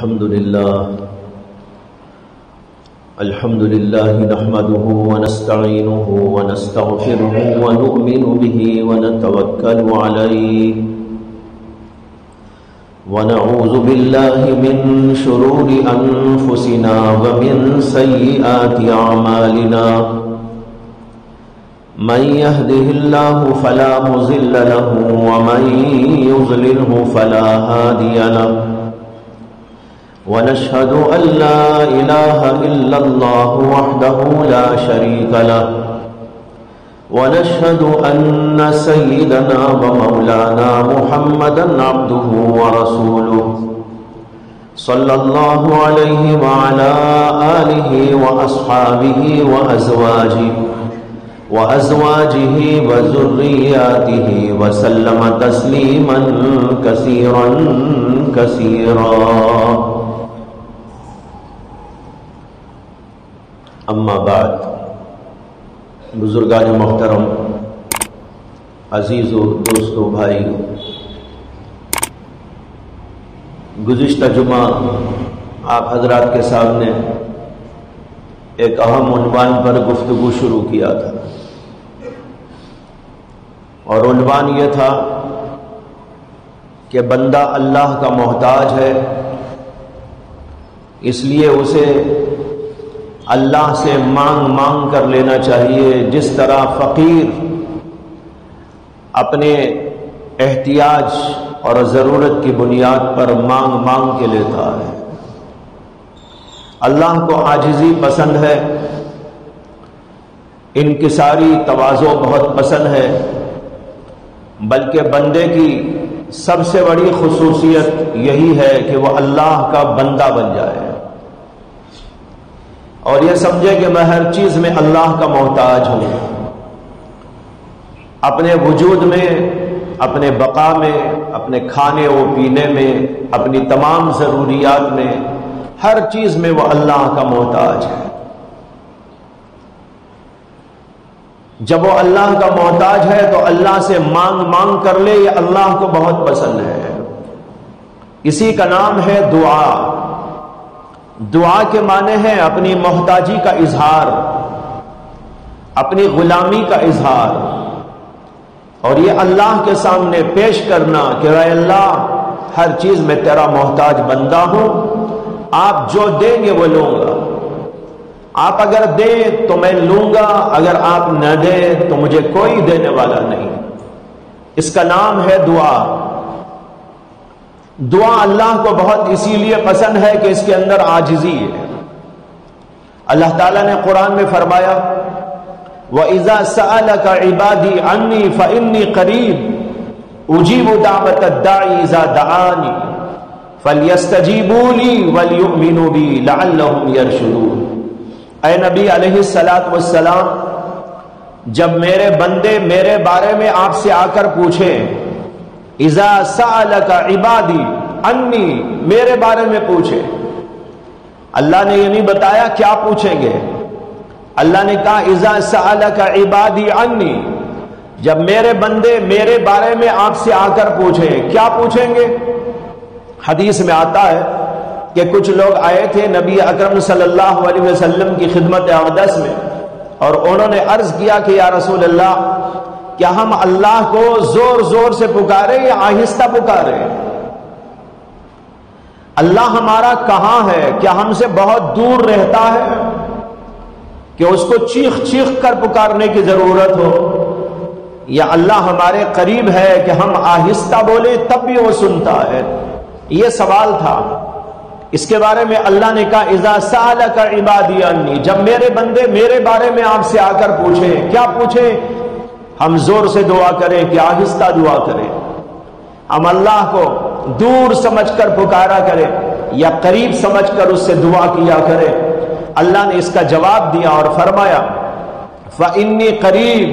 الحمد لله نحمده ونستعينه ونستغفره ونؤمن به ونتوكل عليه ونعوذ بالله من شرور أنفسنا ومن سيئات أعمالنا من يهده الله فلا مضل له ومن يضلله فلا هادي له ونشهد أن لا إله إلا الله وحده لا شريك له ونشهد أن سيدنا ومولانا محمدا عبده ورسوله صلى الله عليه وعلى آله وأصحابه وأزواجه وذرياته وسلم تسليما كثيرا اما بعد، بزرگان محترم، عزیز و دوستو، بھائی، گزشتہ جمعہ آپ حضرات کے سامنے ایک اہم عنوان پر گفتگو شروع کیا تھا، اور عنوان یہ تھا کہ بندہ اللہ کا محتاج ہے، اس لیے اسے اللہ سے مانگ کر لینا چاہیے، جس طرح فقیر اپنے احتیاج اور ضرورت کی بنیاد پر مانگ کے لیتا ہے۔ اللہ کو عاجزی پسند ہے، انکساری تواضع بہت پسند ہے، بلکہ بندے کی سب سے بڑی خصوصیت یہی ہے کہ وہ اللہ کا بندہ بن جائے اور یہ سمجھے کہ میں ہر چیز میں اللہ کا محتاج ہوں، اپنے وجود میں، اپنے بقا میں، اپنے کھانے و پینے میں، اپنی تمام ضروریات میں، ہر چیز میں وہ اللہ کا محتاج ہے۔ جب وہ اللہ کا محتاج ہے تو اللہ سے مانگ کر لے، یہ اللہ کو بہت پسند ہے۔ اسی کا نام ہے دعا۔ دعا کے معنی ہے اپنی محتاجی کا اظہار، اپنی غلامی کا اظہار، اور یہ اللہ کے سامنے پیش کرنا کہ اے اللہ، ہر چیز میں تیرا محتاج بندہ ہوں، آپ جو دیں گے وہ لوں گا، آپ اگر دیں تو میں لوں گا، اگر آپ نہ دیں تو مجھے کوئی دینے والا نہیں۔ اس کا نام ہے دعا۔ دعا اللہ کو بہت اسی لیے پسند ہے کہ اس کے اندر عاجزی ہے۔ اللہ تعالیٰ نے قرآن میں فرمایا وَإِذَا سَأَلَكَ عِبَادِي عَنِّي فَإِنِّي قَرِيبٌ أُجِيبُ دَعْوَةَ الدَّاعِ إِذَا دَعَانِ فَلْيَسْتَجِيبُوا لِي وَلْيُؤْمِنُوا بِي لَعَلَّهُمْ يَرْشُدُونَ۔ اے نبی علیہ السلام، جب میرے بندے میرے بارے میں آپ سے آ کر پوچھیں، اذا سألک عبادی انی، میرے بارے میں پوچھے۔ اللہ نے یہ نہیں بتایا کیا پوچھیں گے، اللہ نے کہا اذا سألک عبادی انی، جب میرے بندے میرے بارے میں آپ سے آ کر پوچھیں، کیا پوچھیں گے؟ حدیث میں آتا ہے کہ کچھ لوگ آئے تھے نبی اکرم صلی اللہ علیہ وسلم کی خدمت اقدس میں، اور انہوں نے عرض کیا کہ یا رسول اللہ، کیا ہم اللہ کو زور سے پکارے یا آہستہ پکارے؟ اللہ ہمارا کہاں ہے؟ کیا ہم سے بہت دور رہتا ہے کہ اس کو چیخ کر پکارنے کی ضرورت ہو، یا اللہ ہمارے قریب ہے کہ ہم آہستہ بولیں تب بھی وہ سنتا ہے؟ یہ سوال تھا۔ اس کے بارے میں اللہ نے کہا اذا سألک عبادی انی، جب میرے بندے میرے بارے میں آپ سے آ کر پوچھیں، کیا پوچھیں؟ ہم زور سے دعا کریں کہ آہستہ دعا کریں؟ ہم اللہ کو دور سمجھ کر پکارا کریں یا قریب سمجھ کر اس سے دعا کیا کریں؟ اللہ نے اس کا جواب دیا اور فرمایا فإنی قریب،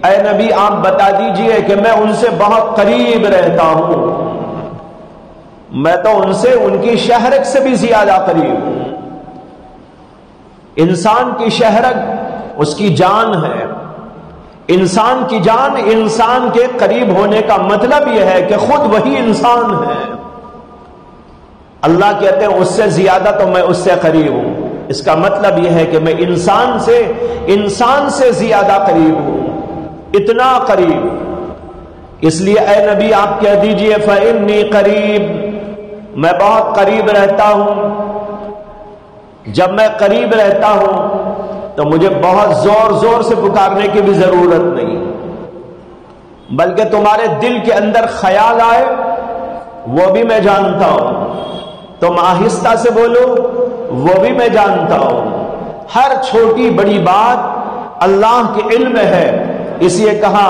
اے نبی آپ بتا دیجئے کہ میں ان سے بہت قریب رہتا ہوں، میں تو ان سے ان کی شہرک سے بھی زیادہ قریب ہوں۔ انسان کی شہرک اس کی جان ہے، انسان کی جان انسان کے قریب ہونے کا مطلب یہ ہے کہ خود وہی انسان ہے۔ اللہ کہتے ہیں اس سے زیادہ تو میں اس سے قریب ہوں. اس کا مطلب یہ ہے کہ میں انسان سے زیادہ قریب ہوں، اتنا قریب. اس لیے اے نبی آپ کہہ دیجئے فإنی قریب، میں بہت قریب رہتا ہوں. جب میں قریب رہتا ہوں تو مجھے بہت زور زور سے پکارنے کی بھی ضرورت نہیں، بلکہ تمہارے دل کے اندر خیال آئے وہ بھی میں جانتا ہوں، تم آہستہ سے بولو وہ بھی میں جانتا ہوں. ہر چھوٹی بڑی بات اللہ کے علم ہے. اس لیے کہا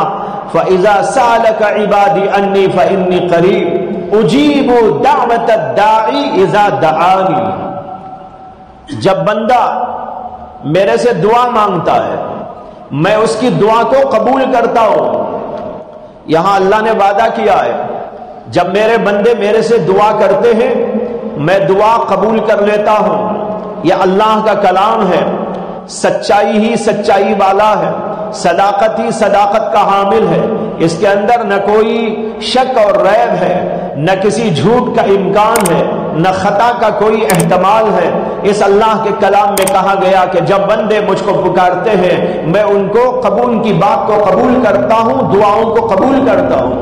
فَإِذَا سَأَلَكَ عِبَادِي أَنِّي فَإِنِّي قَرِيبٌ أُجِيبُ دَعْوَةَ الدَّاعِ إِذَا دَعَانِ. جب بندہ میرے سے دعا مانگتا ہے میں اس کی دعا کو قبول کرتا ہوں. یہاں اللہ نے وعدہ کیا ہے جب میرے بندے میرے سے دعا کرتے ہیں میں دعا قبول کر لیتا ہوں. یہ اللہ کا کلام ہے، سچائی ہی سچائی والا ہے، صداقت ہی صداقت کا حامل ہے. اس کے اندر نہ کوئی شک اور ریب ہے، نہ کسی جھوٹ کا امکان ہے، نہ خطا کا کوئی احتمال ہے. اس اللہ کے کلام میں کہا گیا کہ جب بندے مجھ کو پکارتے ہیں میں ان کو ان کی بات کو قبول کرتا ہوں، دعاؤں کو قبول کرتا ہوں.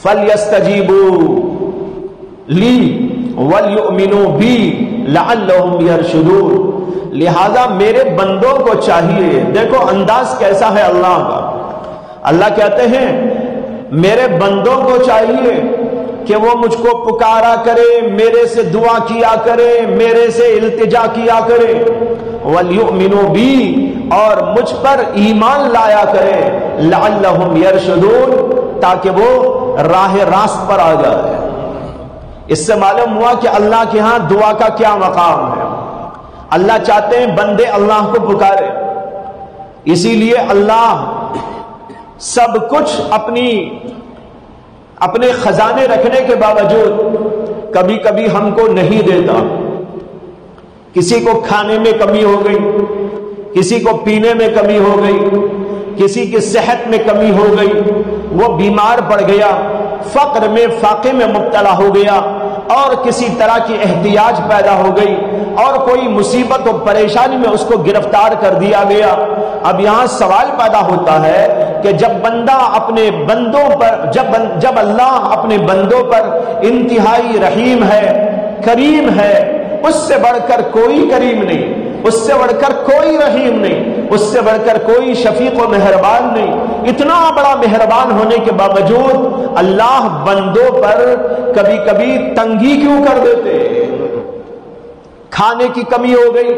فَلْيَسْتَجِيبُوا لِي وَلْيُؤْمِنُوا بِي لَعَلَّهُمْ يَرْشُدُونَ. لہذا میرے بندوں کو چاہیے، دیکھو انداز کیسا ہے اللہ کا. اللہ کہتے ہیں میرے بندوں کو چاہیے کہ وہ مجھ کو پکارا کرے، میرے سے دعا کیا کرے، میرے سے التجا کیا کرے. وَلْيُؤْمِنُوا بِي، اور مجھ پر ایمان لایا کرے. لَعَلَّهُمْ يَرْشُدُونَ، تاکہ وہ راہ راست پر آ جائے. اس سے معلوم ہوا کہ اللہ کے ہاں دعا کا کیا مقام ہے. اللہ چاہتے ہیں بندے اللہ کو پکارے. اسی لیے اللہ سب کچھ اپنے خزانے رکھنے کے باوجود کبھی کبھی ہم کو نہیں دیتا. کسی کو کھانے میں کمی ہو گئی، کسی کو پینے میں کمی ہو گئی، کسی کی صحت میں کمی ہو گئی، وہ بیمار پڑ گیا، فقر میں فاقے میں مبتلا ہو گیا، اور کسی طرح کی احتیاج پیدا ہو گئی، اور کوئی مصیبت و پریشانی میں اس کو گرفتار کر دیا گیا. اب یہاں سوال پیدا ہوتا ہے کہ جب بندہ اپنے بندوں پر جب اللہ اپنے بندوں پر انتہائی رحیم ہے، کریم ہے، اس سے بڑھ کر کوئی کریم نہیں، اس سے بڑھ کر کوئی رحیم نہیں، اس سے بڑھ کر کوئی شفیق و مہربان نہیں. اتنا بڑا مہربان ہونے کے باوجود اللہ بندوں پر کبھی کبھی تنگی کیوں کر دیتے؟ کھانے کی کمی ہو گئی،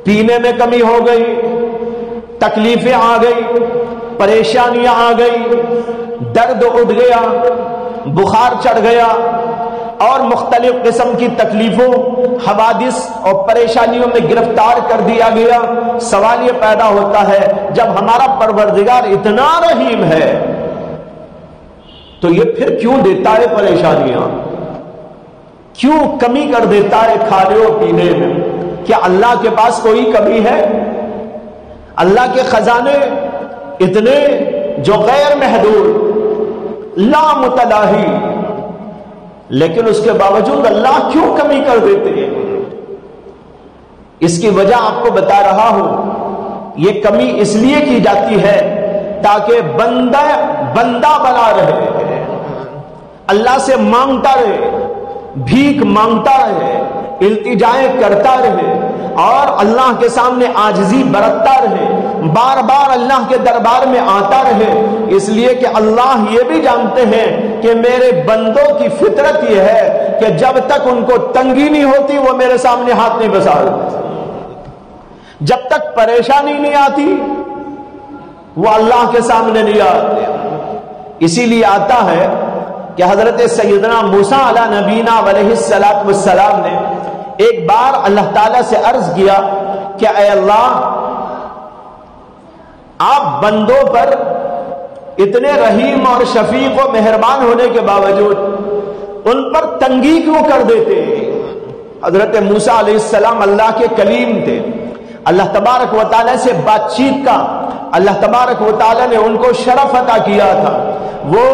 پینے میں کمی ہو گئی، تکلیفیں آ گئی، پریشانیاں آ گئی، درد اٹھ گیا، بخار چڑھ گیا، اور مختلف قسم کی تکلیفوں، حوادث اور پریشانیوں میں گرفتار کر دیا گیا. سوال یہ پیدا ہوتا ہے جب ہمارا پروردگار اتنا رحیم ہے تو یہ پھر کیوں دیتا ہے پریشانیاں؟ کیوں کمی کر دیتا ہے کھانے اور پینے میں؟ کیا اللہ کے پاس کوئی کمی ہے؟ اللہ کے خزانے اتنے جو غیر محدود، لا متناہی، لیکن اس کے باوجود اللہ کیوں کمی کر دیتے ہیں؟ اس کی وجہ آپ کو بتا رہا ہوں. یہ کمی اس لیے کی جاتی ہے تاکہ بندہ بنا رہے، اللہ سے مانگتا رہے، بھیک مانگتا رہے، التجائیں کرتا رہے، اور اللہ کے سامنے عاجزی برتتا رہے، بار بار اللہ کے دربار میں آتا رہے. اس لیے کہ اللہ یہ بھی جانتے ہیں کہ میرے بندوں کی فطرت یہ ہے کہ جب تک ان کو تنگی نہیں ہوتی وہ میرے سامنے ہاتھ نہیں بساتے، جب تک پریشانی نہیں آتی وہ اللہ کے سامنے نہیں آتے. اسی لیے آتا ہے کہ حضرت سیدنا موسیٰ علیہ نبینا علیہ السلام نے ایک بار اللہ تعالیٰ سے عرض کیا کہ اے اللہ، آپ بندوں پر اتنے رحیم اور شفیق و مہربان ہونے کے باوجود ان پر تنگی کیوں کر دیتے ہیں؟ حضرت موسیٰ علیہ السلام اللہ کے کلیم تھے، اللہ تبارک و تعالیٰ سے بات چیت کا اللہ تبارک و تعالیٰ نے ان کو شرف عطا کیا تھا. وہ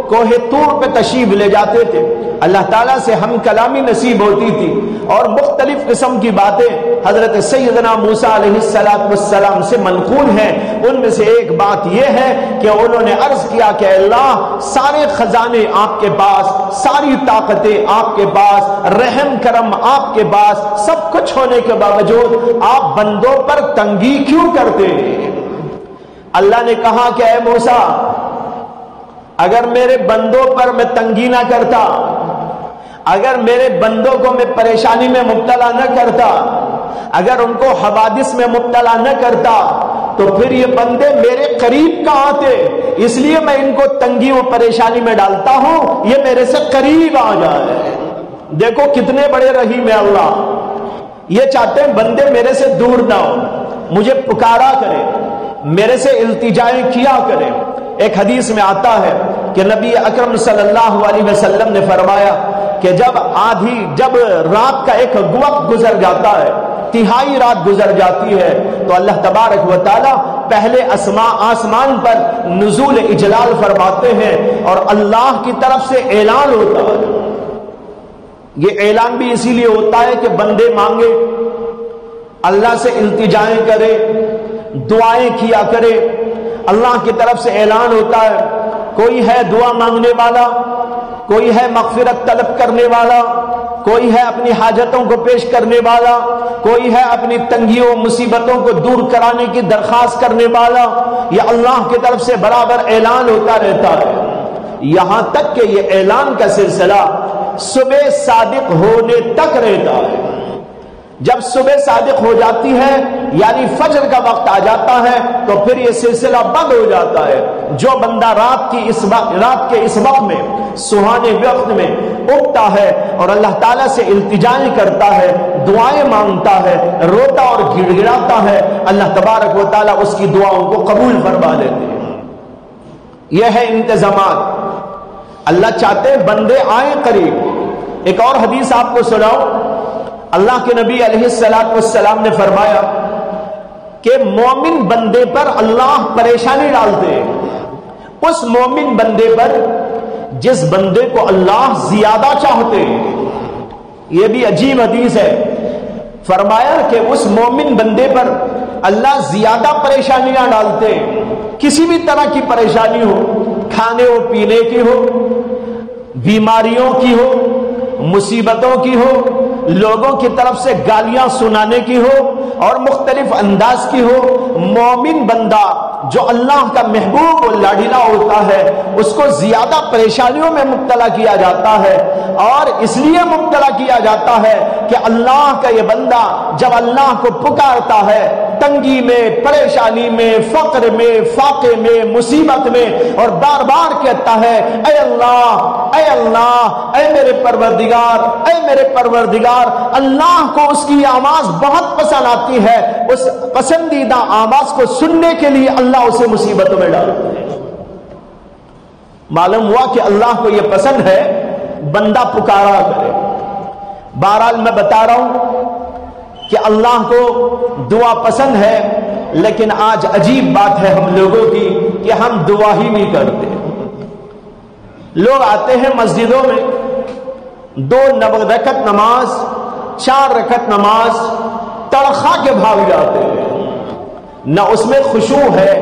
کوہ طور پہ تشریف لے جاتے تھے، اللہ تعالیٰ سے ہم کلامی نصیب ہوتی تھی اور مختلف قسم کی باتیں حضرت سیدنا موسیٰ علیہ السلام سے منقول ہیں۔ ان میں سے ایک بات یہ ہے کہ انہوں نے عرض کیا کہ اللہ، سارے خزانے آپ کے پاس، ساری طاقتیں آپ کے پاس، رحم کرم آپ کے پاس، سب کچھ ہونے کے باوجود آپ بندوں پر تنگی کیوں کرتے ہیں؟ اللہ نے کہا کہ اے موسیٰ، اگر میرے بندوں پر میں تنگی نہ کرتا، اگر میرے بندوں کو میں پریشانی میں مبتلا نہ کرتا، اگر ان کو حوادث میں مبتلا نہ کرتا، تو پھر یہ بندے میرے قریب کہاں آتے؟ اس لیے میں ان کو تنگی و پریشانی میں ڈالتا ہوں، یہ میرے سے قریب آ جائے۔ دیکھو کتنے بڑے رحیم ہے اللہ، یہ چاہتے ہیں بندے میرے سے دور نہ ہو، مجھے پکارا کرے، میرے سے التجائیں کیا کرے۔ ایک حدیث میں آتا ہے کہ نبی اکرم صلی اللہ علیہ وسلم نے فرمایا کہ جب رات کا ایک وقت گزر جاتا ہے، تہائی رات گزر جاتی ہے، تو اللہ تبارک و تعالی پہلے آسمان پر نزول اجلال فرماتے ہیں اور اللہ کی طرف سے اعلان ہوتا ہے۔ یہ اعلان بھی اسی لیے ہوتا ہے کہ بندے مانگے، اللہ سے التجائیں کرے، دعائیں کیا کرے۔ اللہ کی طرف سے اعلان ہوتا ہے، کوئی ہے دعا مانگنے والا، کوئی ہے مغفرت طلب کرنے والا، کوئی ہے اپنی حاجتوں کو پیش کرنے والا، کوئی ہے اپنی تنگیوں مصیبتوں کو دور کرانے کی درخواست کرنے والا۔ یہ اللہ کی طرف سے برابر اعلان ہوتا رہتا ہے، یہاں تک کہ یہ اعلان کا سلسلہ صبح صادق ہونے تک رہتا ہے۔ جب صبح صادق ہو جاتی ہے یعنی فجر کا وقت آ جاتا ہے تو پھر یہ سلسلہ بند ہو جاتا ہے۔ جو بندہ رات کے اس وقت میں، سہانے وقت میں اٹھتا ہے اور اللہ تعالیٰ سے التجائیں کرتا ہے، دعائیں مانگتا ہے، روتا اور گڑ گڑاتا ہے، اللہ تبارک و تعالیٰ اس کی دعاؤں کو قبول فرما لیتے ہیں۔ یہ ہے انتظامات۔ اللہ چاہتے ہیں بندے آئیں قریب۔ ایک اور حدیث آپ کو سناؤں، اللہ کے نبی علیہ السلام نے فرمایا کہ مومن بندے پر اللہ پریشانی ڈالتے ہیں، اس مومن بندے پر جس بندے کو اللہ زیادہ چاہتے ہیں۔ یہ بھی عجیب حدیث ہے، فرمایا کہ اس مومن بندے پر اللہ زیادہ پریشانیاں ڈالتے ہیں، کسی بھی طرح کی پریشانی ہو، کھانے و پینے کی ہو، بیماریوں کی ہو، مصیبتوں کی ہو، لوگوں کی طرف سے گالیاں سنانے کی ہو اور مختلف انداز کی ہو، مومن بندہ جو اللہ کا محبوب و لاڈلا ہوتا ہے اس کو زیادہ پریشانیوں میں مبتلا کیا جاتا ہے، اور اس لیے مبتلا کیا جاتا ہے کہ اللہ کا یہ بندہ جب اللہ کو پکارتا ہے تنگی میں، پریشانی میں، فقر میں، فاقے میں، مصیبت میں، اور بار بار کہتا ہے اے اللہ، اے اللہ، اے میرے پروردگار، اے میرے پروردگار۔ اللہ کو اس کی آواز بہت پسند آتی ہے، اس پسندیدہ آواز کو سننے کے لیے اللہ اسے مصیبتوں میں ڈالتا ہے۔ معلوم ہوا کہ اللہ کو یہ پسند ہے بندہ پکارا کرے۔ بہرحال میں بتا رہا ہوں کہ اللہ کو دعا پسند ہے، لیکن آج عجیب بات ہے ہم لوگوں کی کہ ہم دعا ہی نہیں کرتے۔ لوگ آتے ہیں مسجدوں میں، 2 رکعت نماز، 4 رکعت نماز تڑخا کے بھاگ جاتے ہیں، نہ اس میں خشوع ہے،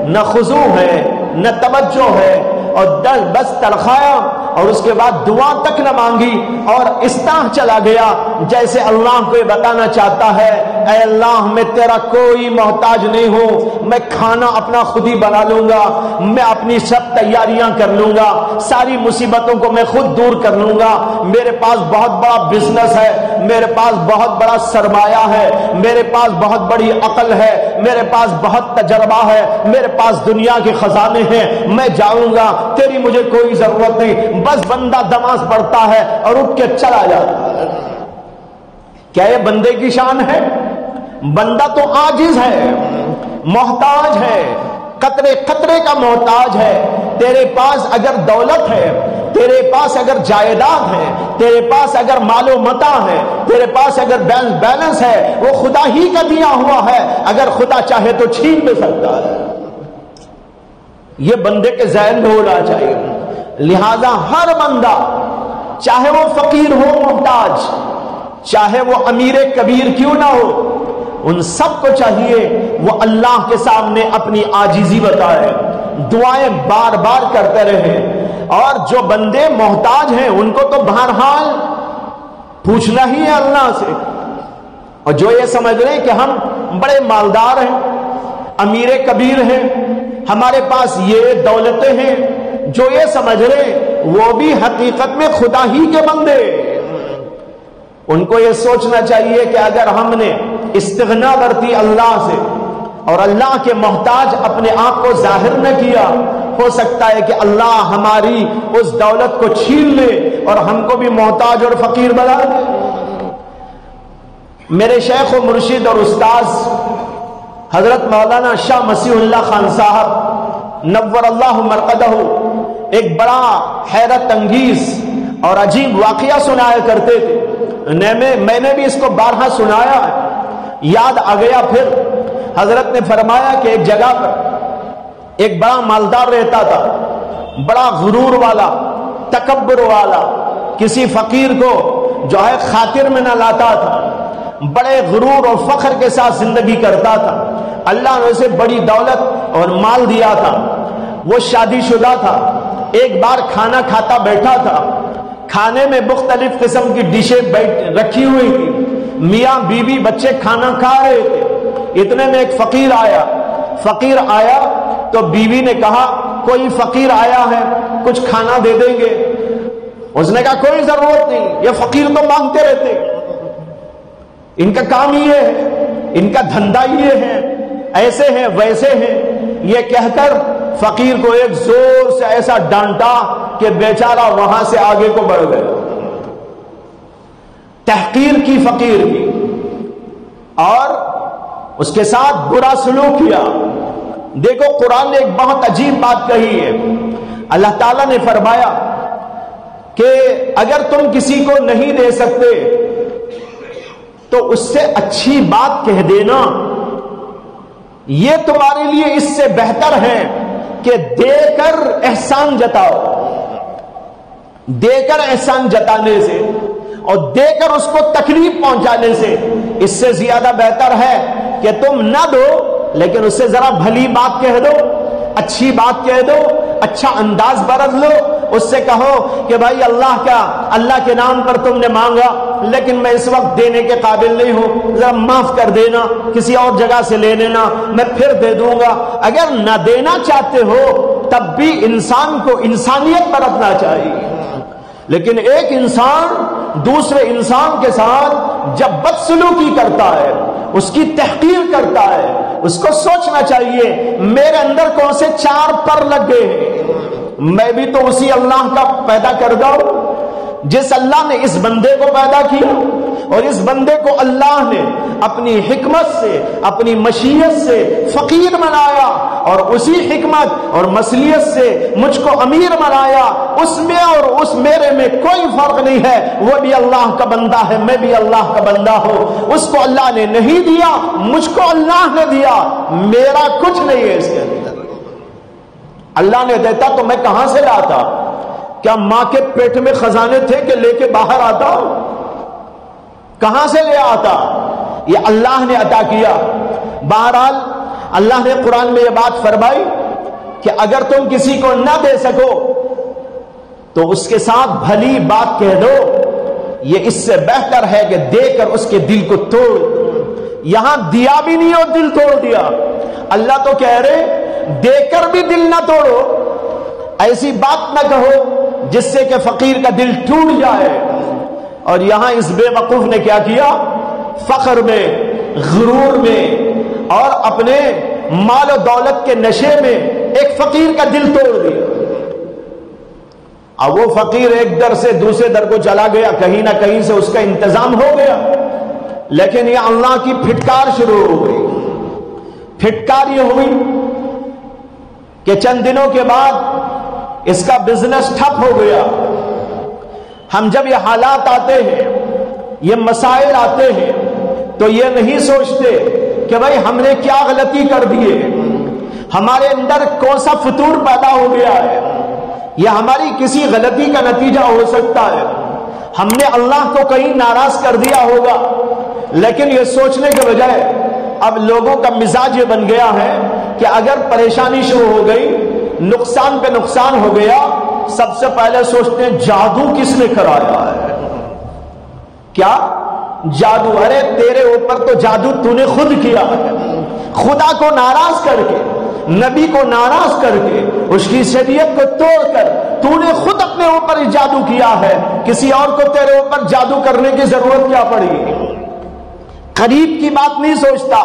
نہ خضوع ہے، نہ توجہ ہے، اور بس تڑخایا اور اس کے بعد دعا تک نہ مانگی اور اس طرح چلا گیا جیسے اللہ کو یہ بتانا چاہتا ہے اے اللہ میں تیرا کوئی محتاج نہیں ہوں، میں کھانا اپنا خود ہی بنا لوں گا، میں اپنی سب تیاریاں کر لوں گا، ساری مصیبتوں کو میں خود دور کر لوں گا، میرے پاس بہت بڑا بزنس ہے، میرے پاس بہت بڑا سرمایہ ہے، میرے پاس بہت بڑی عقل ہے، میرے پاس بہت تجربہ ہے، میرے پاس دنیا کے خزانے ہیں، میں جاؤں گا، تیری مجھے کوئی ضرورت نہیں۔ بس بندہ نماز پڑھتا ہے اور اٹھ کے چلا جاتا ہے۔ کیا یہ بندے کی شان ہے؟ بندہ تو عاجز ہے، محتاج ہے، قطرے قطرے کا محتاج ہے۔ تیرے پاس اگر دولت ہے، تیرے پاس اگر جائیداد ہے، تیرے پاس اگر مال و متاع ہے، تیرے پاس اگر بیلنس ہے، وہ خدا ہی کا دیا ہوا ہے، اگر خدا چاہے تو چھین بھی سکتا ہے۔ یہ بندے کے ذہن میں ہونا چاہیے۔ لہذا ہر بندہ چاہے وہ فقیر ہو محتاج، چاہے وہ امیر کبیر کیوں نہ ہو، ان سب کو چاہیے وہ اللہ کے سامنے اپنی عاجزی بتائے، دعائیں بار بار کرتے رہے، اور جو بندے محتاج ہیں ان کو تو بہرحال پوچھنا ہی ہے اللہ سے، اور جو یہ سمجھ رہے ہیں کہ ہم بڑے مالدار ہیں، امیر کبیر ہیں، ہمارے پاس یہ دولتیں ہیں، جو یہ سمجھ رہے ہیں وہ بھی حقیقت میں خدا ہی کے بندے، ان کو یہ سوچنا چاہیے کہ اگر ہم نے استغنا برتی اللہ سے اور اللہ کے محتاج اپنے آپ کو ظاہر نہ کیا، ہو سکتا ہے کہ اللہ ہماری اس دولت کو چھین لے اور ہم کو بھی محتاج اور فقیر بنا دے۔ میرے شیخ و مرشد اور استاذ حضرت مولانا شاہ مسیح اللہ خان صاحب نور اللہ مرقدہ ایک بڑا حیرت انگیز اور عجیب واقعہ سنایا کرتے تھے، میں نے بھی اس کو بارہا سنایا ہے، یاد آ گیا۔ پھر حضرت نے فرمایا کہ ایک جگہ پر ایک بڑا مالدار رہتا تھا، بڑا غرور والا، تکبر والا، کسی فقیر کو جو ہے خاطر میں نہ لاتا تھا، بڑے غرور اور فخر کے ساتھ زندگی کرتا تھا۔ اللہ نے اسے بڑی دولت اور مال دیا تھا، وہ شادی شدہ تھا۔ ایک بار کھانا کھاتا بیٹھا تھا، کھانے میں مختلف قسم کی ڈشیں رکھی ہوئی تھی، میاں بیوی بچے کھانا کھا رہے تھے، اتنے میں ایک فقیر آیا تو بیوی نے کہا کوئی فقیر آیا ہے کچھ کھانا دے دیں گے؟ اس نے کہا کوئی ضرورت نہیں، یہ فقیر تو مانگتے رہتے، ان کا کام یہ ہے، ان کا دھندا یہ ہے، ایسے ہیں ویسے ہیں۔ یہ کہہ کر فقیر کو ایک زور سے ایسا ڈانٹا کہ بیچارہ وہاں سے آگے کو بڑھ گیا، تحقیر کی فقیر کی، اور اس کے ساتھ برا سلوک کیا۔ دیکھو قرآن نے ایک بہت عجیب بات کہی ہے، اللہ تعالیٰ نے فرمایا کہ اگر تم کسی کو نہیں دے سکتے تو اس سے اچھی بات کہہ دینا، یہ تمہارے لیے اس سے بہتر ہے کہ دے کر احسان جتاؤ۔ دے کر احسان جتانے سے اور دے کر اس کو تکلیف پہنچانے سے اس سے زیادہ بہتر ہے کہ تم نہ دو لیکن اس سے ذرا بھلی بات کہہ دو، اچھی بات کہہ دو، اچھا انداز برت لو، اس سے کہو کہ بھائی اللہ کے نام پر تم نے مانگا لیکن میں اس وقت دینے کے قابل نہیں ہوں، ذرا معاف کر دینا، کسی اور جگہ سے لے لینا، میں پھر دے دوں گا۔ اگر نہ دینا چاہتے ہو تب بھی انسان کو انسانیت برتنا چاہیے، لیکن ایک انسان دوسرے انسان کے ساتھ جب بدسلوکی کرتا ہے، اس کی تحقیر کرتا ہے، اس کو سوچنا چاہیے میرے اندر کون سے چار پر لگ گئے ہیں، میں بھی تو اسی اللہ کا پیدا کردہ ہوں جس اللہ نے اس بندے کو پیدا کیا، اور اس بندے کو اللہ نے اپنی حکمت سے اپنی مشیت سے فقیر بنایا، اور اسی حکمت اور مصلیت سے مجھ کو امیر بنایا۔ اس میں اور اس میرے میں کوئی فرق نہیں ہے، وہ بھی اللہ کا بندہ ہے، میں بھی اللہ کا بندہ ہوں۔ اس کو اللہ نے نہیں دیا، مجھ کو اللہ نے دیا، میرا کچھ نہیں ہے اس کے اندر۔ اللہ نے دیتا تو میں کہاں سے لاتا؟ کیا ماں کے پیٹ میں خزانے تھے کہ لے کے باہر آتا؟ کہاں سے لے آتا؟ یہ اللہ نے عطا کیا۔ بہرحال اللہ نے قرآن میں یہ بات فرمائی کہ اگر تم کسی کو نہ دے سکو تو اس کے ساتھ بھلی بات کہہ دو، یہ اس سے بہتر ہے کہ دے کر اس کے دل کو توڑ۔ یہاں دیا بھی نہیں اور دل توڑ دیا۔ اللہ تو کہہ رہے دے کر بھی دل نہ توڑو، ایسی بات نہ کہو جس سے کہ فقیر کا دل ٹوٹ جائے۔ اور یہاں اس بے وقوف نے کیا کیا؟ فخر میں، غرور میں اور اپنے مال و دولت کے نشے میں ایک فقیر کا دل توڑ دیا۔ اب وہ فقیر ایک در سے دوسرے در کو چلا گیا، کہیں نہ کہیں سے اس کا انتظام ہو گیا، لیکن یہ اللہ کی پھٹکار شروع ہو گئی۔ پھٹکار یہ ہوئی کہ چند دنوں کے بعد اس کا بزنس ٹھپ ہو گیا۔ ہم جب یہ حالات آتے ہیں، یہ مسائل آتے ہیں، تو یہ نہیں سوچتے کہ بھائی ہم نے کیا غلطی کر دی ہے، ہمارے اندر کون سا فطور پیدا ہو گیا ہے۔ یہ ہماری کسی غلطی کا نتیجہ ہو سکتا ہے. ہم نے اللہ کو کہیں ناراض کر دیا ہوگا، لیکن یہ سوچنے کے بجائے اب لوگوں کا مزاج یہ بن گیا ہے کہ اگر پریشانی شروع ہو گئی، نقصان پہ نقصان ہو گیا، سب سے پہلے سوچتے ہیں جادو کس نے کرایا ہے. کیا جادو؟ ارے تیرے اوپر تو جادو تو نے خود کیا ہے. خدا کو ناراض کر کے، نبی کو ناراض کر کے، اس کی شریعت کو توڑ کر تو نے خود اپنے اوپر جادو کیا ہے. کسی اور کو تیرے اوپر جادو کرنے کی ضرورت کیا پڑی؟ قریب کی بات نہیں سوچتا،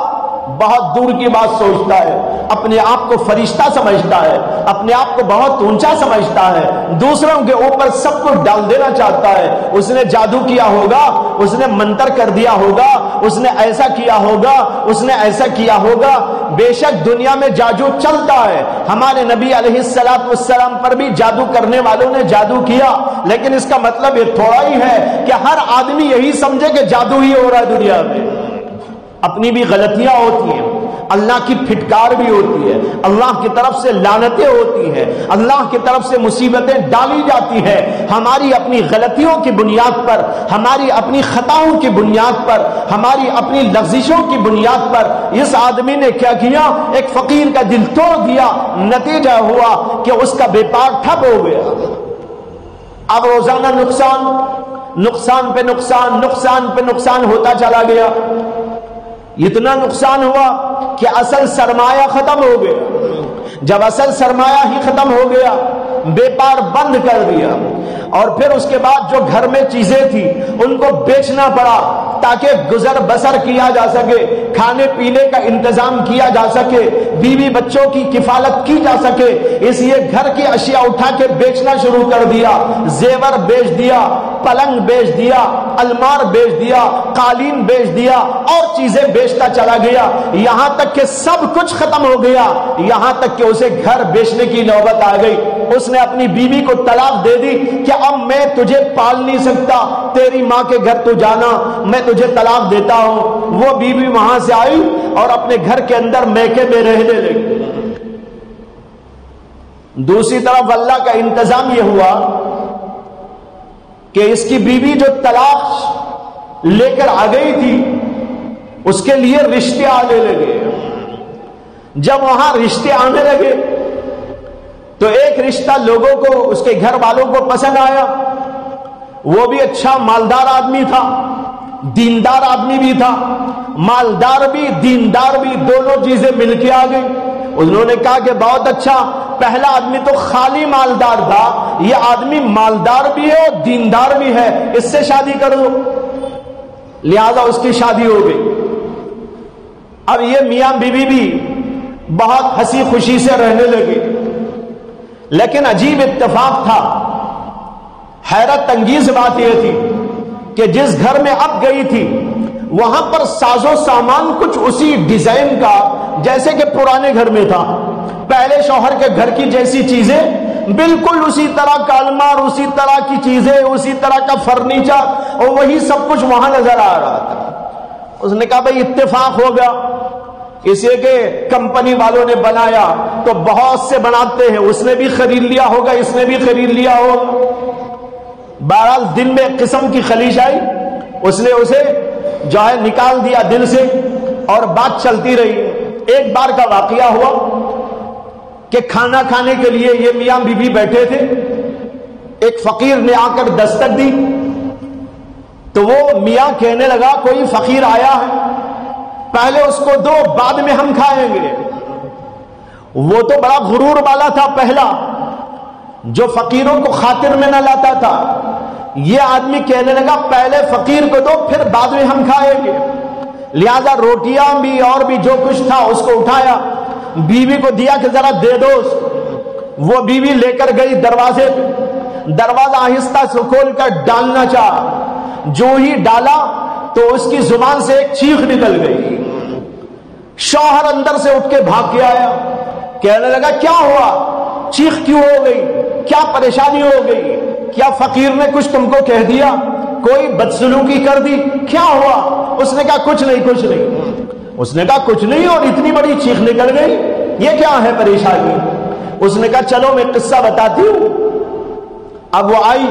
بہت دور کی بات سوچتا ہے. اپنے آپ کو فرشتہ سمجھتا ہے، اپنے آپ کو بہت اونچا سمجھتا ہے، دوسروں کے اوپر سب کو ڈال دینا چاہتا ہے. اس نے جادو کیا ہوگا، اس نے منتر کر دیا ہوگا، اس نے ایسا کیا ہوگا، اس نے ایسا کیا ہوگا. بے شک دنیا میں جادو چلتا ہے. ہمارے نبی علیہ السلام پر بھی جادو کرنے والوں نے جادو کیا، لیکن اس کا مطلب یہ تھوڑا ہی ہے کہ ہر آدمی یہی سمجھے کہ جادو ہی ہو رہا ہے دنیا میں. اپنی بھی غلطیاں ہوتی ہیں، اللہ کی پھٹکار بھی ہوتی ہے، اللہ کی طرف سے لعنتیں ہوتی ہیں، اللہ کی طرف سے مصیبتیں ڈالی جاتی ہیں. ہماری اپنی غلطیوں کی بنیاد پر، ہماری اپنی خطاؤں کی بنیاد پر، ہماری اپنی لغزشوں کی بنیاد پر اس آدمی نے کیا کیا؟ ایک فقیر کا دل توڑ دیا. نتیجہ ہوا کہ اس کا بیپار ٹھپ ہو گیا. اب روزانہ نقصان پہ نقصان ہوتا چلا گیا. اتنا نقصان ہوا کہ اصل سرمایہ ختم ہو گیا. جب اصل سرمایہ ہی ختم ہو گیا، بیپار بند کر دیا، اور پھر اس کے بعد جو گھر میں چیزیں تھی ان کو بیچنا پڑا تاکہ گزر بسر کیا جا سکے، کھانے پینے کا انتظام کیا جا سکے، بیوی بچوں کی کفالت کی جا سکے. اس لیے گھر کی اشیاء اٹھا کے بیچنا شروع کر دیا. زیور بیچ دیا، پلنگ بیچ دیا، المار بیچ دیا، قالین بیچ دیا، اور چیزیں بیچتا چلا گیا، یہاں تک کہ سب کچھ ختم ہو گیا. یہاں تک کہ اسے گھر بیچنے کی نوبت آ گئی. اس نے اپنی بیوی کو طلاق دے دی کہ اب میں تجھے پال نہیں سکتا، تیری ماں کے گھر تو جانا، میں تجھے طلاق دیتا ہوں. وہ بیوی وہاں سے آئی اور اپنے گھر کے اندر میکے میں رہنے لگی. دوسری طرف اللہ کا انتظام یہ ہوا کہ اس کی بیوی جو طلاق لے کر آ گئی تھی، اس کے لیے رشتے آنے لگے. جب وہاں رشتے آنے لگے تو ایک رشتہ لوگوں کو، اس کے گھر والوں کو پسند آیا. وہ بھی اچھا مالدار آدمی تھا، دیندار آدمی بھی تھا. مالدار بھی دیندار بھی دونوں چیزیں مل کے آ گئی. انہوں نے کہا کہ بہت اچھا، پہلا آدمی تو خالی مالدار تھا، یہ آدمی مالدار بھی ہے اور دیندار بھی ہے، اس سے شادی کر دو. لہذا اس کی شادی ہو گئی. اب یہ میاں بیوی بھی بہت ہنسی خوشی سے رہنے لگے. لیکن عجیب اتفاق تھا، حیرت انگیز بات یہ تھی کہ جس گھر میں اب گئی تھی وہاں پر ساز و سامان کچھ اسی ڈیزائن کا جیسے کہ پرانے گھر میں تھا. پہلے شوہر کے گھر کی جیسی چیزیں، بالکل اسی طرح کا المار، اسی طرح کی چیزیں، اسی طرح کا فرنیچر، اور وہی سب کچھ وہاں نظر آ رہا تھا. اس نے کہا بھائی اتفاق ہوگا، اسے کہ کمپنی والوں نے بنایا تو بہت سے بناتے ہیں، اس نے بھی خرید لیا ہوگا، اس نے بھی خرید لیا ہوگا. بہرحال دن میں ایک قسم کی خلیج آئی، اس نے اسے جو ہے نکال دیا دل سے، اور بات چلتی رہی. ایک بار کا واقعہ ہوا کہ کھانا کھانے کے لیے یہ میاں بیوی بیٹھے تھے. ایک فقیر نے آ کر دستک دی تو وہ میاں کہنے لگا کوئی فقیر آیا ہے، پہلے اس کو دو، بعد میں ہم کھائیں گے. وہ تو بڑا غرور والا تھا پہلا، جو فقیروں کو خاطر میں نہ لاتا تھا. یہ آدمی کہنے لگا پہلے فقیر کو دو، پھر بعد میں ہم کھائیں گے. لہذا روٹیاں بھی اور بھی جو کچھ تھا اس کو اٹھایا، بیوی کو دیا کہ ذرا دے دو. وہ بیوی لے کر گئی دروازے پہ، دروازہ آہستہ سے کھول کر ڈالنا چاہا. جو ہی ڈالا تو اس کی زبان سے ایک چیخ نکل گئی. شوہر اندر سے اٹھ کے بھاگ کے آیا، کہنے لگا کیا ہوا، چیخ کیوں ہو گئی، کیا پریشانی ہو گئی، کیا فقیر نے کچھ تم کو کہہ دیا، کوئی بدسلوکی کر دی، کیا ہوا؟ اس نے کہا کچھ نہیں. اس نے کہا کچھ نہیں، اور اتنی بڑی چیخ نکل گئی، یہ کیا ہے پریشانی؟ اس نے کہا چلو میں قصہ بتاتی ہوں. اب وہ آئی,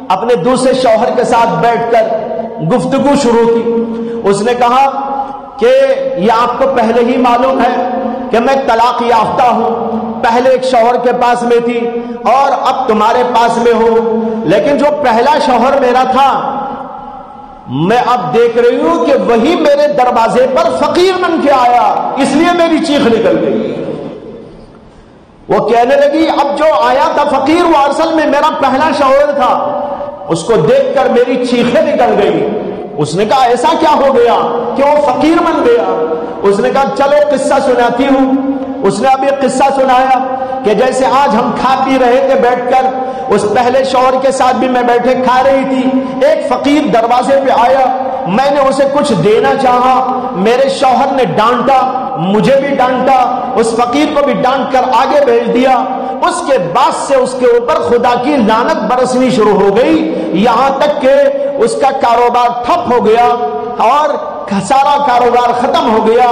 اپنے دوسرے شوہر کے ساتھ بیٹھ کر گفتگو شروع کی. اس نے کہا کہ یہ آپ کو پہلے ہی معلوم ہے کہ میں طلاق یافتہ ہوں, پہلے ایک شوہر کے پاس میں تھی اور اب تمہارے پاس میں ہوں, لیکن جو پہلا شوہر میرا تھا میں اب دیکھ رہی ہوں کہ وہی میرے دروازے پر فقیر بن کے آیا, اس لیے میری چیخ نکل گئی. وہ کہنے لگی اب جو آیا تھا فقیر وہ اصل میں میرا پہلا شوہر تھا, اس کو دیکھ کر میری چیخیں نکل گئی. اس نے کہا ایسا کیا ہو گیا کہ وہ فقیر بن گیا؟ اس نے کہا چلو قصہ سناتی ہوں. اس نے اب یہ قصہ سنایا کہ جیسے آج ہم کھا پی رہے تھے بیٹھ کر, اس پہلے شوہر کے ساتھ بھی میں بیٹھے کھا رہی تھی, ایک فقیر دروازے پہ آیا, میں نے اسے کچھ دینا چاہا, میرے شوہر نے ڈانٹا, مجھے بھی ڈانٹا, اس فقیر کو بھی ڈانٹ کر آگے بھیج دیا. اس کے بعد سے اس کے اوپر خدا کی لعنت برسنی شروع ہو گئی, یہاں تک کہ اس کا کاروبار ٹھپ ہو گیا اور سارا کاروبار ختم ہو گیا.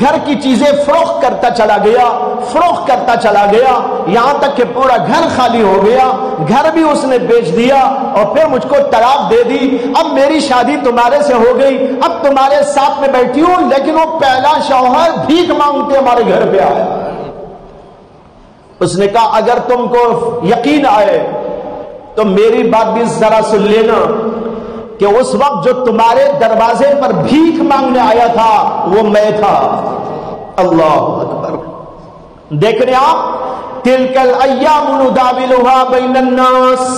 گھر کی چیزیں فروخت کرتا چلا گیا, فروخت کرتا چلا گیا, یہاں تک کہ پورا گھر خالی ہو گیا. گھر بھی اس نے بیچ دیا اور پھر مجھ کو طلاق دے دی. اب میری شادی تمہارے سے ہو گئی, اب تمہارے ساتھ میں بیٹھی ہوں, لیکن وہ پہلا شوہر بھیک مانگتے ہمارے گھر پہ آیا. اس نے کہا اگر تم کو یقین آئے تو میری بات بھی ذرا سن لینا کہ اس وقت جو تمہارے دروازے پر بھیک مانگنے آیا تھا وہ میں تھا. اللہ اکبر. دیکھ رہے آپ, تلک الایام نداولها بین الناس,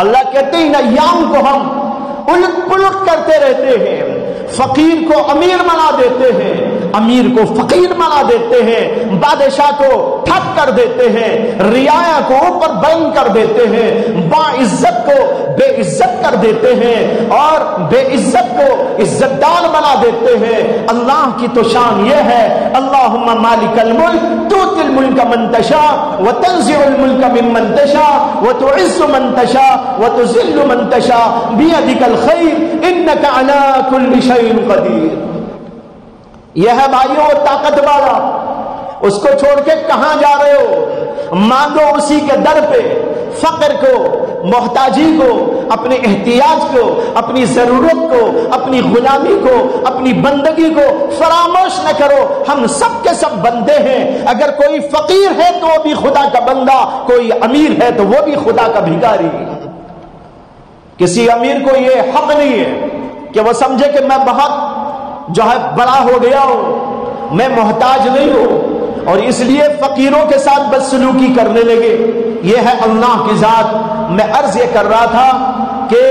اللہ کہتے ہیں ان ایام کو ہم الٹ پلٹ کرتے رہتے ہیں. فقیر کو امیر بنا دیتے ہیں, امیر کو فقیر بنا دیتے ہیں, بادشاہ کو ٹھپ کر دیتے ہیں, رعایا کو اوپر بلند کر دیتے ہیں, با عزت کو بے عزت کر دیتے ہیں اور بے عزت کو عزت دار بنا دیتے ہیں. اللہ کی تو شان یہ ہے, اللہم مالک الملک تؤتی الملک من تشاء وتنزع الملک ممن تشاء وتعز من تشاء وتذل من تشاء بیدک الخیر انک علی کل شیء قدیر. یہ ہے بھائیوں طاقت والا. اس کو چھوڑ کے کہاں جا رہے ہو؟ مانگو اسی کے در پہ. فقر کو, محتاجی کو, اپنے احتیاج کو, اپنی ضرورت کو, اپنی غلامی کو, اپنی بندگی کو فراموش نہ کرو. ہم سب کے سب بندے ہیں. اگر کوئی فقیر ہے تو وہ بھی خدا کا بندہ, کوئی امیر ہے تو وہ بھی خدا کا بھکاری. کسی امیر کو یہ حق نہیں ہے کہ وہ سمجھے کہ میں بہت جو ہے بڑا ہو گیا ہوں, میں محتاج نہیں ہوں اور اس لیے فقیروں کے ساتھ بدسلوکی کرنے لگے. یہ ہے اللہ کی ذات. میں عرض یہ کر رہا تھا کہ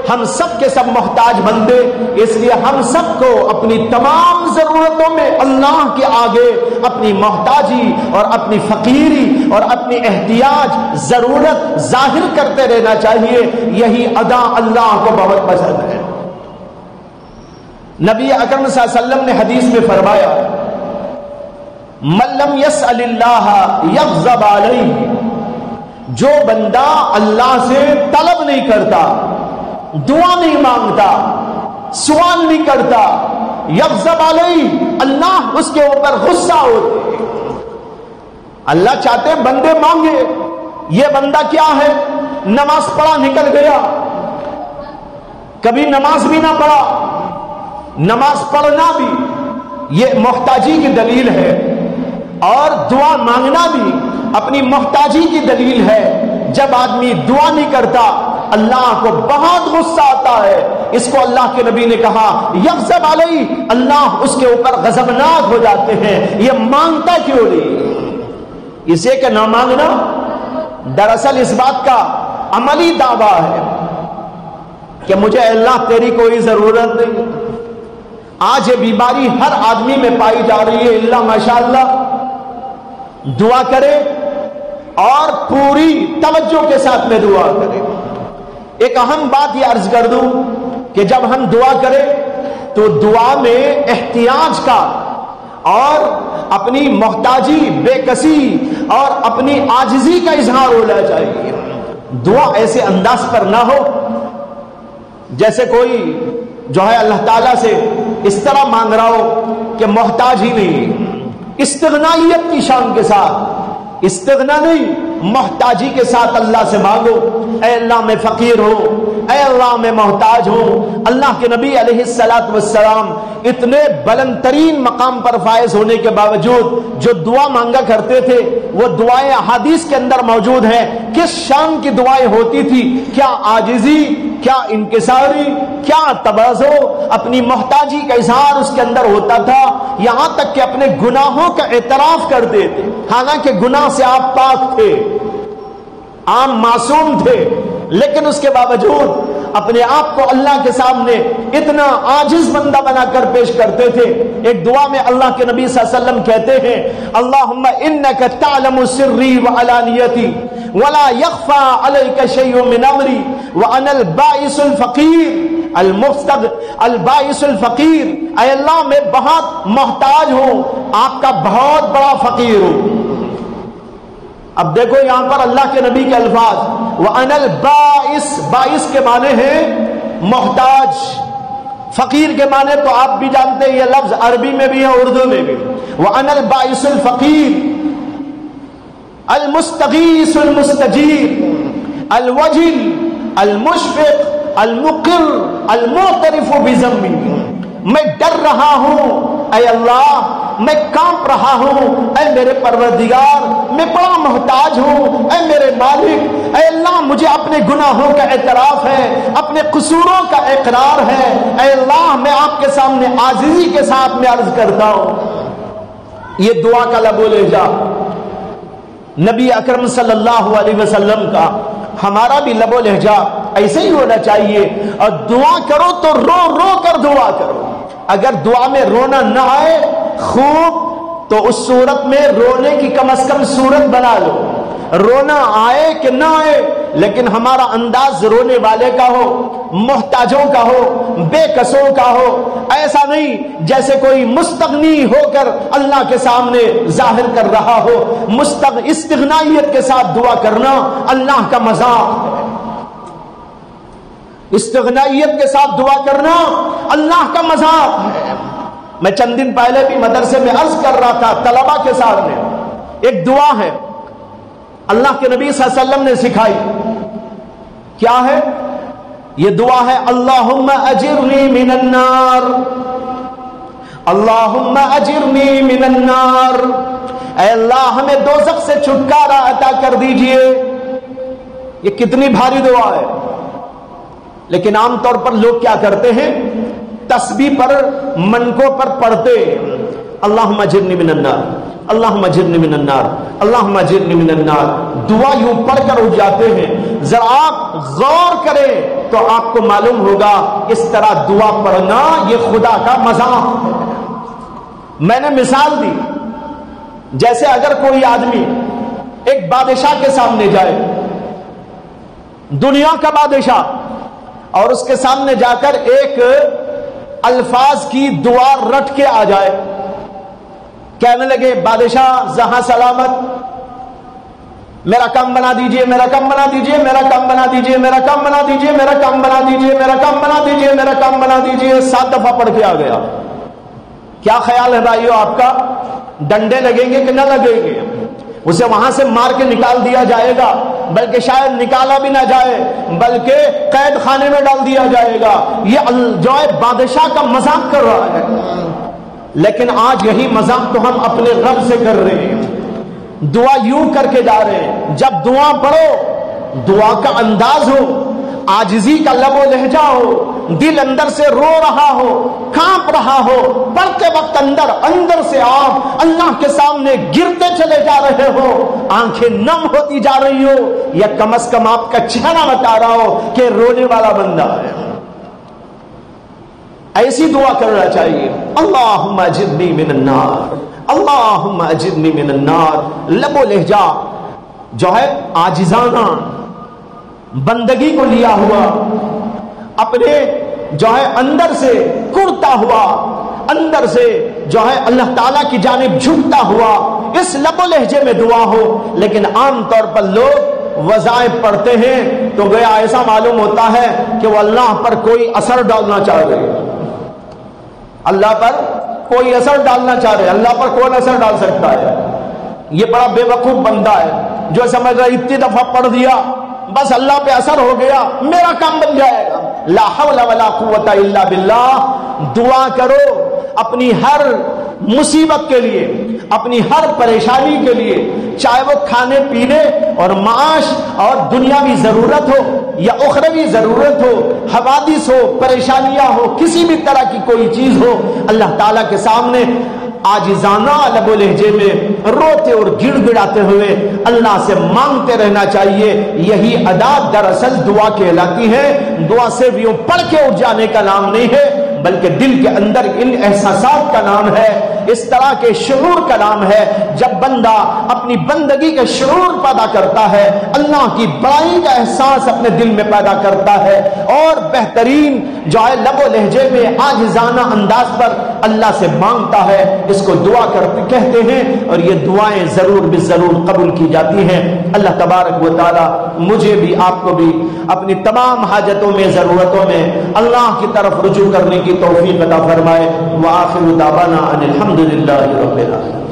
ہم سب کے سب محتاج بندے, اس لیے ہم سب کو اپنی تمام ضرورتوں میں اللہ کے آگے اپنی محتاجی اور اپنی فقیری اور اپنی احتیاج ضرورت ظاہر کرتے رہنا چاہیے. یہی ادا اللہ کو بہت پسند ہے. نبی اکرم صلی اللہ علیہ وسلم نے حدیث میں فرمایا من لم یسأل اللہ یغضب علیہ, جو بندہ اللہ سے طلب نہیں کرتا, دعا نہیں مانگتا, سوال نہیں کرتا, یغضب علیہ, اللہ اس کے اوپر غصہ ہوتے. اللہ چاہتے بندے مانگے. یہ بندہ کیا ہے, نماز پڑھا نکل گیا, کبھی نماز بھی نہ پڑھا. نماز پڑھنا بھی یہ محتاجی کی دلیل ہے اور دعا مانگنا بھی اپنی محتاجی کی دلیل ہے. جب آدمی دعا نہیں کرتا اللہ کو بہت غصہ آتا ہے. اس کو اللہ کے نبی نے کہا یغضب علیہ, اللہ اس کے اوپر غضبناک ہو جاتے ہیں. یہ مانگتا کیوں نہیں؟ اسے کہ نہ مانگنا دراصل اس بات کا عملی دعویٰ ہے کہ مجھے اللہ تیری کوئی ضرورت نہیں. آج یہ بیماری ہر آدمی میں پائی جا رہی ہے, اللہ ماشاءاللہ. دعا کرے اور پوری توجہ کے ساتھ میں دعا کرے. ایک اہم بات یہ عرض کر دوں کہ جب ہم دعا کریں تو دعا میں احتیاج کا اور اپنی محتاجی, بے کسی اور اپنی عاجزی کا اظہار ہونا چاہیے. دعا ایسے انداز پر نہ ہو جیسے کوئی جو ہے اللہ تعالیٰ سے اس طرح مانگ رہا ہو کہ محتاج ہی نہیں. استغنائیت کی شان کے ساتھ, استغنا نہیں محتاجی کے ساتھ اللہ سے مانگو، اے اللہ میں فقیر ہوں، اے اللہ میں محتاج ہوں۔ اللہ کے نبی علیہ الصلوۃ والسلام اتنے بلند ترین مقام پر فائز ہونے کے باوجود جو دعا مانگا کرتے تھے وہ دعائیں احادیث کے اندر موجود ہیں۔ کس شان کی دعائیں ہوتی تھی؟ کیا عاجزی، کیا انکساری، کیا تواضع، اپنی محتاجی کا اظہار اس کے اندر ہوتا تھا، یہاں تک کہ اپنے گناہوں کا اعتراف کرتے تھے۔ حالانکہ گناہ سے آپ پاک تھے، آپ معصوم تھے، لیکن اس کے باوجود اپنے آپ کو اللہ کے سامنے اتنا عاجز بندہ بنا کر پیش کرتے تھے۔ ایک دعا میں اللہ کے نبی صلی اللہ علیہ وسلم کہتے ہیں اللہم انک تعلم سری وعلانیتی ولا یخفى علیک شیء من امری وانا البائس الفقیر البائس الفقیر، اے اللہ میں بہت محتاج ہوں، آپ کا بہت بڑا فقیر ہوں۔ اب دیکھو یہاں پر اللہ کے نبی کے الفاظ، وَأَنَا الْبَائِسِ، بائس کے معنی ہے محتاج، فقیر کے معنی تو آپ بھی جانتے ہیں، یہ لفظ عربی میں بھی ہے اردو میں بھی، وَأَنَا الْبَائِسُ الْفَقِيرُ الْمُسْتَغِيثُ الْمُسْتَجِيرُ الْوَجِلُ الْمُشْفِقُ الْمُقِرُّ الْمُعْتَرِفُ بِذَنبِهِ، میں ڈر رہا ہوں اے اللہ، میں کانپ رہا ہوں اے میرے پروردگار، میں بڑا محتاج ہوں اے میرے مالک، اے اللہ مجھے اپنے گناہوں کا اعتراف ہے، اپنے قصوروں کا اقرار ہے، اے اللہ میں آپ کے سامنے عاجزی کے ساتھ میں عرض کرتا ہوں۔ یہ دعا کا لب و لہجہ نبی اکرم صلی اللہ علیہ وسلم کا، ہمارا بھی لب و لہجہ ایسے ہی ہونا چاہیے، اور دعا کرو تو رو رو کر دعا کرو۔ اگر دعا میں رونا نہ آئے خوب تو اس صورت میں رونے کی کم از کم صورت بنا لو، رونا آئے کہ نہ آئے لیکن ہمارا انداز رونے والے کا ہو، محتاجوں کا ہو، بے کسوں کا ہو، ایسا نہیں جیسے کوئی مستغنی ہو کر اللہ کے سامنے ظاہر کر رہا ہو۔ استغنائیت کے ساتھ دعا کرنا اللہ کا مذاق ہے، استغنائیت کے ساتھ دعا کرنا اللہ کا مذاق ہے۔ میں چند دن پہلے بھی مدرسے میں عرض کر رہا تھا طلباء کے سامنے، ایک دعا ہے اللہ کے نبی صلی اللہ علیہ وسلم نے سکھائی، کیا ہے یہ دعا ہے اللہم اجرنی من النار، اللہم اجرنی من النار، اے اللہ ہمیں دوزخ سے چھٹکارا عطا کر دیجئے۔ یہ کتنی بھاری دعا ہے، لیکن عام طور پر لوگ کیا کرتے ہیں، تسبیح پر منکوں پر پڑھتے اللہم اجرنی من النار، اللہم اجرنی من النار، اللہم اجرنی من النار، دعا یوں پڑھ کر اٹھ جاتے ہیں۔ ذرا آپ غور کریں تو آپ کو معلوم ہوگا اس طرح دعا پڑھنا یہ خدا کا مذاق ہے۔ میں نے مثال دی، جیسے اگر کوئی آدمی ایک بادشاہ کے سامنے جائے، دنیا کا بادشاہ، اور اس کے سامنے جا کر ایک الفاظ کی دعا رٹ کے آ جائے، کہنے لگے بادشاہ جہاں سلامت، میرا کام بنا دیجئے، میرا کام بنا دیجئے، میرا کام بنا دیجئے، میرا کام بنا دیجئے، میرا کام بنا دیجئے، میرا کام بنا دیجئے، میرا کام بنا دیجئے، 7 دفعہ پڑھ کے آ گیا۔ کیا خیال ہے بھائیو آپ کا؟ ڈنڈے لگیں گے کہ نہ لگیں گے؟ اسے وہاں سے مار کے نکال دیا جائے گا، بلکہ شاید نکالا بھی نہ جائے بلکہ قید خانے میں ڈال دیا جائے گا۔ یہ جو ہے بادشاہ کا مذاق کر رہا ہے، لیکن آج یہی مذاق تو ہم اپنے رب سے کر رہے ہیں، دعا یوں کر کے جا رہے ہیں۔ جب دعا پڑھو دعا کا انداز ہو، عاجزی کا لب و لہجہ ہو، دل اندر سے رو رہا ہو، کانپ رہا ہو، پڑھتے وقت اندر سے آپ اللہ کے سامنے گرتے چلے جا رہے ہو، آنکھیں نم ہوتی جا رہی ہو، یا کم از کم آپ کا چہرہ بتا رہا ہو کہ رونے والا بندہ ہے۔ ایسی دعا کرنا چاہیے، اللہم اجرنی من النار، اللہم اجرنی من النار۔ لب و لہجہ جو ہے عاجزانہ، بندگی کو لیا ہوا، اپنے جو ہے اندر سے کرتا ہوا، اندر سے جو ہے اللہ تعالیٰ کی جانب جھکتا ہوا، اس لب و لہجے میں دعا ہو۔ لیکن عام طور پر لوگ وظائف پڑھتے ہیں تو گویا ایسا معلوم ہوتا ہے کہ وہ اللہ پر کوئی اثر ڈالنا چاہ رہے ہیں، اللہ پر کوئی اثر ڈالنا چاہ رہے ہیں۔ اللہ پر کون اثر ڈال سکتا ہے؟ یہ بڑا بے وقوف بندہ ہے، جو سمجھ رہا اتنی دفعہ پڑھ دیا بس اللہ پہ اثر ہو گیا میرا کام بن جائے گا، لا حول ولا قوت الا باللہ۔ دعا کرو اپنی ہر مصیبت کے لیے، اپنی ہر پریشانی کے لیے، چاہے وہ کھانے پینے اور معاش اور دنیاوی ضرورت ہو یا اخروی ضرورت ہو، حوادث ہو، پریشانیاں ہو، کسی بھی طرح کی کوئی چیز ہو، اللہ تعالیٰ کے سامنے عاجزانہ لب و لہجے میں روتے اور گڑ گڑاتے ہوئے اللہ سے مانگتے رہنا چاہیے۔ یہی ادا دراصل دعا کہلاتی ہے۔ دعا صرف یوں پڑھ کے اٹھ جانے کا نام نہیں ہے، بلکہ دل کے اندر ان احساسات کا نام ہے، اس طرح کے شعور کا نام ہے۔ جب بندہ اپنی بندگی کا شعور پیدا کرتا ہے، اللہ کی بڑائی کا احساس اپنے دل میں پیدا کرتا ہے اور بہترین جو ہے لب و لہجے میں عاجزانہ انداز پر اللہ سے مانگتا ہے، اس کو دعا کرتے کہتے ہیں، اور یہ دعائیں ضرور بالضرور قبول کی جاتی ہیں۔ اللہ تبارک و تعالی مجھے بھی آپ کو بھی اپنی تمام حاجتوں میں ضرورتوں میں اللہ کی طرف رجوع کرنے کی توفیق عطا فرمائے۔ وآخر دعوانا ان الحمد للہ رب العالمین۔